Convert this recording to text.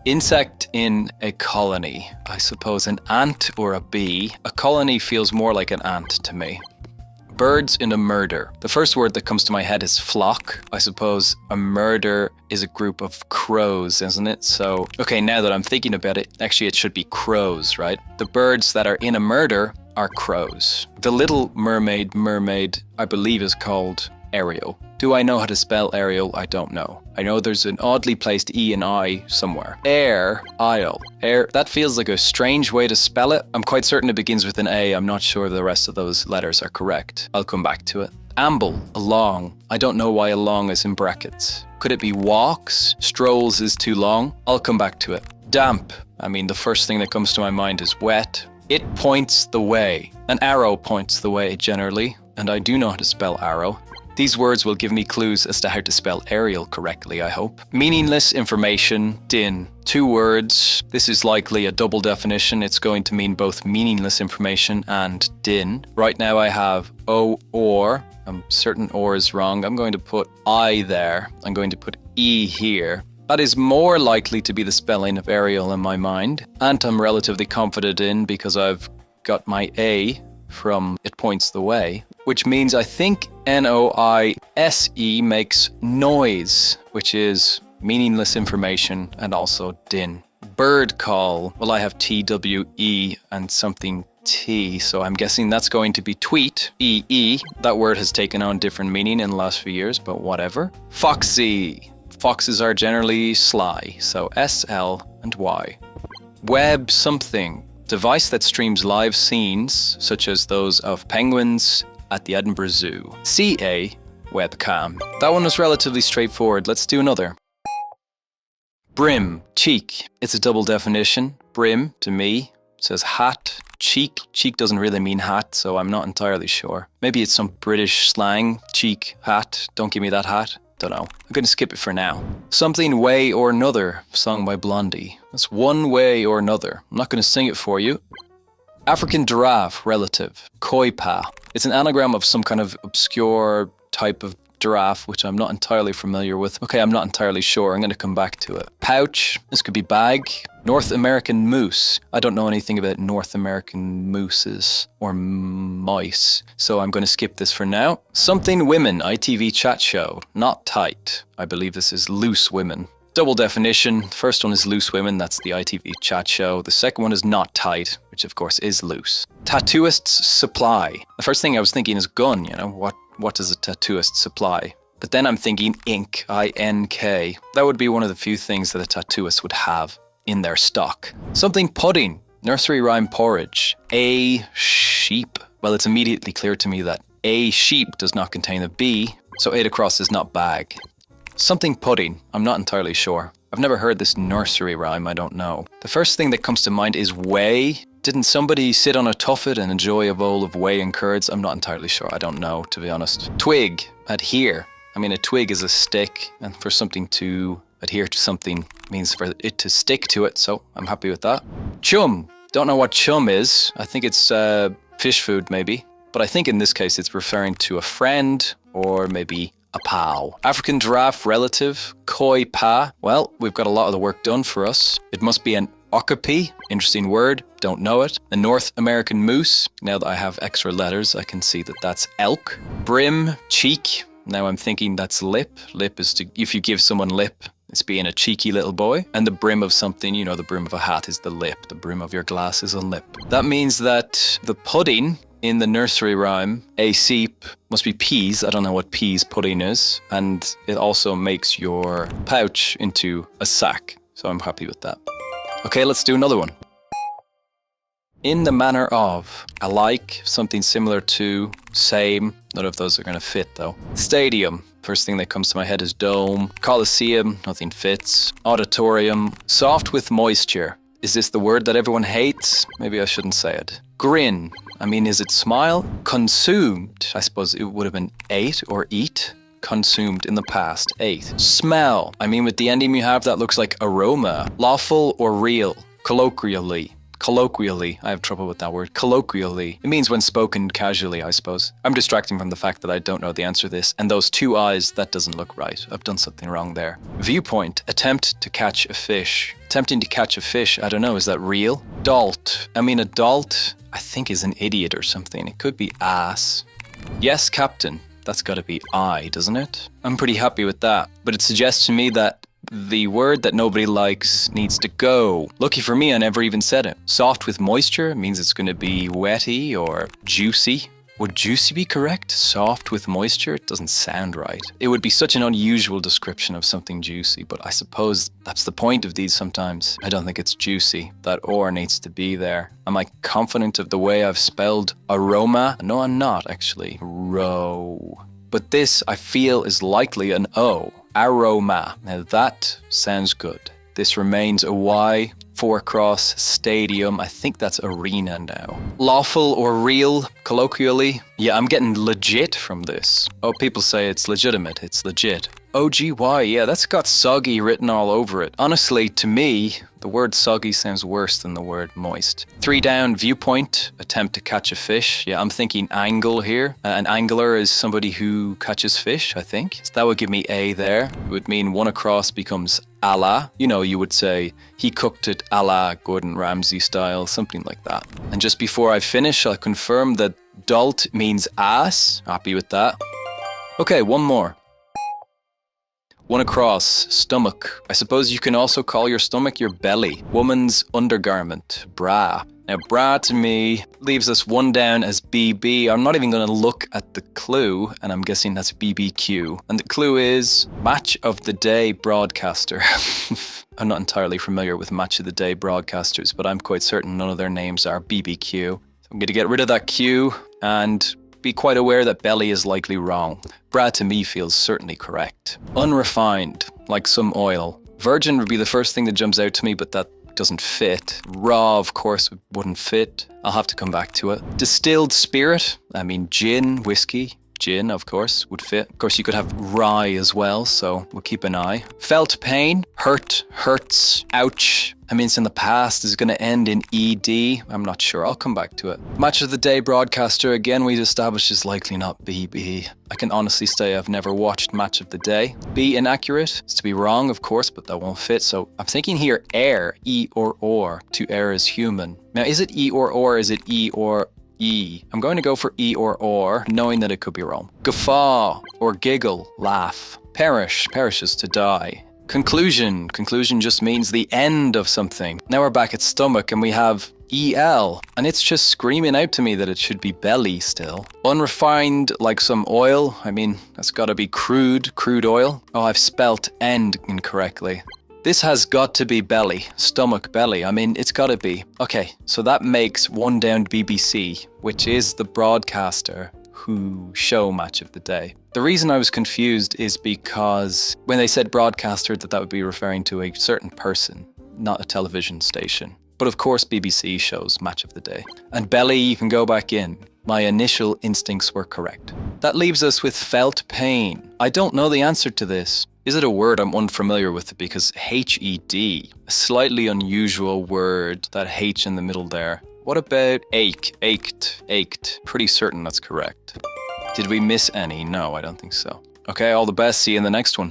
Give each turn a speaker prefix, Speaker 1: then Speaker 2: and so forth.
Speaker 1: Insect in a colony. I suppose an ant or a bee. A colony feels more like an ant to me. Birds in a murder. The first word that comes to my head is flock. I suppose a murder is a group of crows, isn't it? So, okay, now that I'm thinking about it, actually it should be crows, right? The birds that are in a murder are crows. The Little Mermaid, I believe is called Ariel. Do I know how to spell Ariel? I don't know. I know there's an oddly placed E and I somewhere. Isle. That feels like a strange way to spell it. I'm quite certain it begins with an A. I'm not sure the rest of those letters are correct. I'll come back to it. Amble, along. I don't know why along is in brackets. Could it be walks? Strolls is too long. I'll come back to it. Damp. I mean, the first thing that comes to my mind is wet. It points the way. An arrow points the way generally, and I do know how to spell arrow. These words will give me clues as to how to spell Ariel correctly, I hope. Meaningless information, din. 2 words. This is likely a double definition. It's going to mean both meaningless information and din. Right now I have O, or. I'm certain or is wrong. I'm going to put I there. I'm going to put E here. That is more likely to be the spelling of Ariel in my mind. And I'm relatively confident in because I've got my A from It Points the Way, which means I think N-O-I-S-E makes noise, which is meaningless information and also din. Bird call. Well, I have T-W-E and something T, so I'm guessing that's going to be tweet, E-E. That word has taken on different meaning in the last few years, but whatever. Foxy. Foxes are generally sly, so S-L and Y. Web something. Device that streams live scenes, such as those of penguins at the Edinburgh Zoo. C-A, webcam. That one was relatively straightforward. Let's do another. Brim, cheek. It's a double definition. Brim, to me, says hat. Cheek. Cheek doesn't really mean hat, so I'm not entirely sure. Maybe it's some British slang. Cheek, hat. Don't give me that hat. Don't know. I'm going to skip it for now. Something way or another, sung by Blondie. That's one way or another. I'm not going to sing it for you. African giraffe, relative. Koipa. It's an anagram of some kind of obscure type of giraffe, which I'm not entirely familiar with. Okay, I'm not entirely sure. I'm going to come back to it. Pouch. This could be bag. North American moose. I don't know anything about North American mooses or mice, so I'm going to skip this for now. Something women, ITV chat show. Not tight. I believe this is loose women. Double definition. The first one is loose women. That's the ITV chat show. The second one is not tight, which of course is loose. Tattooist's supply. The first thing I was thinking is gun, you know, what does a tattooist supply? But then I'm thinking ink, I-N-K. That would be one of the few things that a tattooist would have in their stock. Something pudding. Nursery rhyme porridge. A sheep. Well, it's immediately clear to me that a sheep does not contain a B, so 8 across is not bag. Something pudding. I'm not entirely sure. I've never heard this nursery rhyme, I don't know. The first thing that comes to mind is whey. Didn't somebody sit on a tuffet and enjoy a bowl of whey and curds? I'm not entirely sure. I don't know, to be honest. Twig. Adhere. I mean, a twig is a stick, and for something to adhere to something means for it to stick to it, so I'm happy with that. Chum. Don't know what chum is. I think it's fish food, maybe. But I think in this case it's referring to a friend or maybe a pal. African giraffe, relative. Koi pa. Well, we've got a lot of the work done for us. It must be an okapi. Interesting word. Don't know it. A North American moose. Now that I have extra letters, I can see that that's elk. Brim, cheek. Now I'm thinking that's lip. Lip is to, if you give someone lip, it's being a cheeky little boy. And the brim of something, you know, the brim of a hat is the lip. The brim of your glass is a lip. That means that the pudding in the nursery rhyme, a seep, must be peas. I don't know what peas pudding is. And it also makes your pouch into a sack. So I'm happy with that. Okay, let's do another one. In the manner of, alike, something similar to, same. None of those are going to fit though. Stadium. First thing that comes to my head is dome. Coliseum. Nothing fits. Auditorium. Soft with moisture. Is this the word that everyone hates? Maybe I shouldn't say it. Grin. I mean, is it smile? Consumed. I suppose it would have been ate or eat. Consumed in the past. Ate. Smell. I mean, with the ending you have, that looks like aroma. Lawful or real. Colloquially. Colloquially, I have trouble with that word. Colloquially. It means when spoken casually, I suppose. I'm distracting from the fact that I don't know the answer to this. And those two eyes, that doesn't look right. I've done something wrong there. Viewpoint, attempt to catch a fish. Attempting to catch a fish, I don't know, is that real? Dolt. I mean, a dolt, I think is an idiot or something. It could be ass. Yes, Captain. That's gotta be I, doesn't it? I'm pretty happy with that. But it suggests to me that the word that nobody likes needs to go. Lucky for me, I never even said it. Soft with moisture means it's going to be wetty or juicy. Would juicy be correct? Soft with moisture? It doesn't sound right. It would be such an unusual description of something juicy, but I suppose that's the point of these sometimes. I don't think it's juicy. That or needs to be there. Am I confident of the way I've spelled aroma? No, I'm not actually. Row. But this, I feel, is likely an O. Aroma. Now that sounds good. This remains a Y. 4-cross stadium. I think that's arena now. Lawful or real, colloquially. Yeah, I'm getting legit from this. Oh, people say it's legitimate. It's legit. OGY, yeah, that's got soggy written all over it. Honestly, to me, the word soggy sounds worse than the word moist. 3 down, viewpoint, attempt to catch a fish. Yeah, I'm thinking angle here. An angler is somebody who catches fish, I think. So that would give me A there. It would mean 1 across becomes a la. You know, you would say, he cooked it a la Gordon Ramsay style, something like that. And just before I finish, I'll confirm that dolt means ass. Happy with that. Okay, one more. 1 across, stomach. I suppose you can also call your stomach your belly. Woman's undergarment, bra. Now, bra to me leaves us 1 down as BB. I'm not even going to look at the clue, and I'm guessing that's BBQ. And the clue is Match of the Day broadcaster. I'm not entirely familiar with Match of the Day broadcasters, but I'm quite certain none of their names are BBQ. So I'm going to get rid of that Q and be quite aware that belly is likely wrong. Bra to me feels certainly correct. Unrefined, like some oil. Virgin would be the first thing that jumps out to me, but that doesn't fit. Raw, of course, wouldn't fit. I'll have to come back to it. Distilled spirit, I mean gin, whiskey. Gin, of course, would fit. Of course, you could have rye as well, so we'll keep an eye. Felt pain, hurt, hurts, ouch. I mean, it's in the past. Is it going to end in ED? I'm not sure. I'll come back to it. Match of the Day broadcaster, again, we've established is likely not BB. I can honestly say I've never watched Match of the Day. B, inaccurate. It's to be wrong, of course, but that won't fit. So I'm thinking here air, E or. To err is human. Now, is it E or is it E or E? I'm going to go for E or, knowing that it could be wrong. Guffaw or giggle, laugh. Perish, perishes to die. Conclusion just means the end of something. Now we're back at stomach and we have EL, and it's just screaming out to me that it should be belly still. Unrefined, like some oil. I mean, that's gotta be crude oil. Oh, I've spelt end incorrectly. This has got to be belly, stomach, belly. I mean, it's gotta be. Okay, so that makes 1 down BBC, which is the broadcaster who show Match of the Day. The reason I was confused is because when they said broadcaster, that would be referring to a certain person, not a television station. But of course, BBC shows Match of the Day. And belly, you can go back in. My initial instincts were correct. That leaves us with felt pain. I don't know the answer to this. Is it a word I'm unfamiliar with? Because HED, a slightly unusual word, that H in the middle there. What about ache, ached? Pretty certain that's correct. Did we miss any? No, I don't think so. Okay, all the best. See you in the next one.